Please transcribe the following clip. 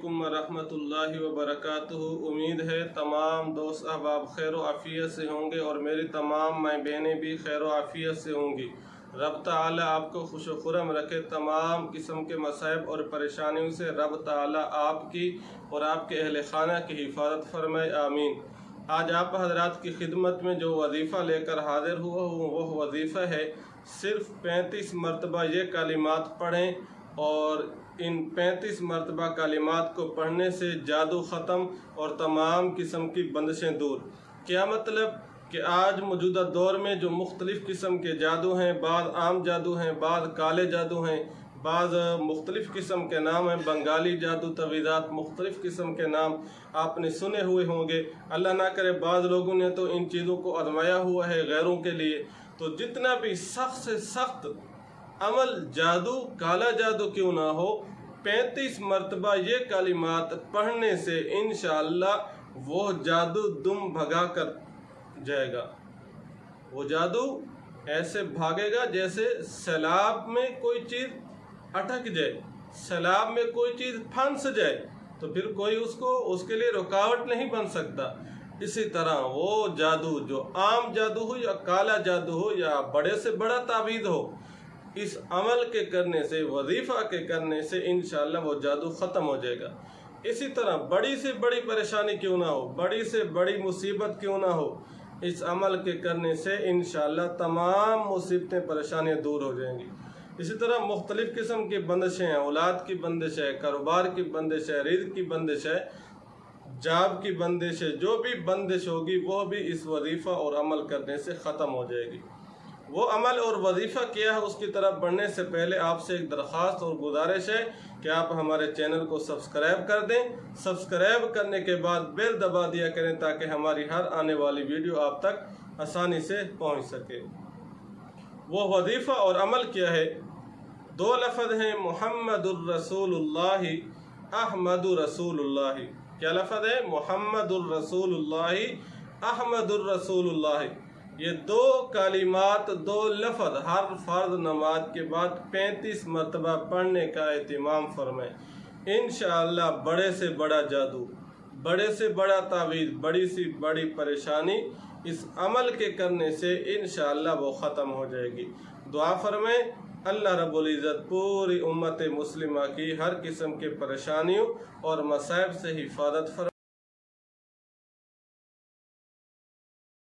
रहमतुल्लाहि व बरकातुहू। उम्मीद है तमाम दोस्त अहबाब खैर व आफ़ियत से होंगे और मेरी तमाम माँ बहनें भी खैर व आफ़ियत से होंगी। रब ताला आपको खुश व खुरम रखे, तमाम किस्म के मसाइब और परेशानियों से रब ताला आपकी और आपके अहल खाना की हिफाजत फरमाए, आमीन। आज आप हजरात की खिदमत में जो वजीफ़ा लेकर हाजिर हुआ हूँ वह वजीफ़ा है, सिर्फ़ 35 मरतबा ये कलिमात पढ़ें और इन 35 मरतबा कलिमात को पढ़ने से जादू ख़त्म और तमाम किस्म की बंदिशें दूर। क्या मतलब कि आज मौजूदा दौर में जो मुख्तलिफ़ किस्म के जादू हैं, बाज़ आम जादू हैं, बाज़ काले जादू हैं, बाज़ मुख्तलिफ़ किस्म के नाम हैं, बंगाली जादू, तवीज़ात, मुख्तलिफ़ किस्म के नाम आपने सुने हुए होंगे। अल्लाह ना करे बाज़ लोगों ने तो इन चीज़ों को आज़माया हुआ है गैरों के लिए। तो जितना भी सख्त से सख्त अमल जादू, काला जादू क्यों ना हो, 35 मरतबा ये कलिमात पढ़ने से इंशाअल्लाह वो जादू दुम भगा कर जाएगा। वो जादू ऐसे भागेगा जैसे सैलाब में कोई चीज़ अटक जाए, सैलाब में कोई चीज़ फंस जाए तो फिर कोई उसके लिए रुकावट नहीं बन सकता। इसी तरह वो जादू जो आम जादू हो या काला जादू हो या बड़े से बड़ा तावीज़ हो, इस अमल के करने से, वजीफ़ा के करने से इंशाअल्लाह वो जादू ख़त्म हो जाएगा। इसी तरह बड़ी से बड़ी परेशानी क्यों ना हो, बड़ी से बड़ी मुसीबत क्यों ना हो, इस अमल के करने से इंशाअल्लाह तमाम मुसीबतें, परेशानियाँ दूर हो जाएंगी। इसी तरह मुख्तलिफ़ किस्म की बंदिशें हैं, औलाद की बंदिश है, कारोबार की बंदिश है, रिज़्क़ की बंदिश है, जॉब की बंदिश है, जो भी बंदिश होगी वो भी इस वजीफ़ा और अमल करने से ख़त्म हो जाएगी। वो अमल और वजीफ़ा क्या है, उसकी तरफ बढ़ने से पहले आपसे एक दरख्वास्त और गुजारिश है कि आप हमारे चैनल को सब्सक्राइब कर दें। सब्सक्राइब करने के बाद बेल दबा दिया करें ताकि हमारी हर आने वाली वीडियो आप तक आसानी से पहुंच सके। वो वजीफ़ा और अमल क्या है? 2 लफ्ज़ हैं, मुहम्मदुर रसूलुल्लाह, अहमदुर रसूलुल्लाह। क्या लफ्ज़ है? मुहम्मदुर रसूलुल्लाह, अहमदुर रसूलुल्लाह। ये 2 कलिमात, 2 लफ्ज़ हर फ़र्ज़ नमाज के बाद 35 मरतबा पढ़ने का एहतिमाम फरमाएं। इंशाअल्लाह बड़े से बड़ा जादू, बड़े से बड़ा तावीज़, बड़ी सी बड़ी परेशानी इस अमल के करने से इंशाअल्लाह वो ख़त्म हो जाएगी। दुआ फरमाएं, अल्लाह रब्बुल इज़्ज़त पूरी उम्मत मुस्लिमा की हर किस्म के परेशानियों और मसाइब से हिफाजत फरमाए।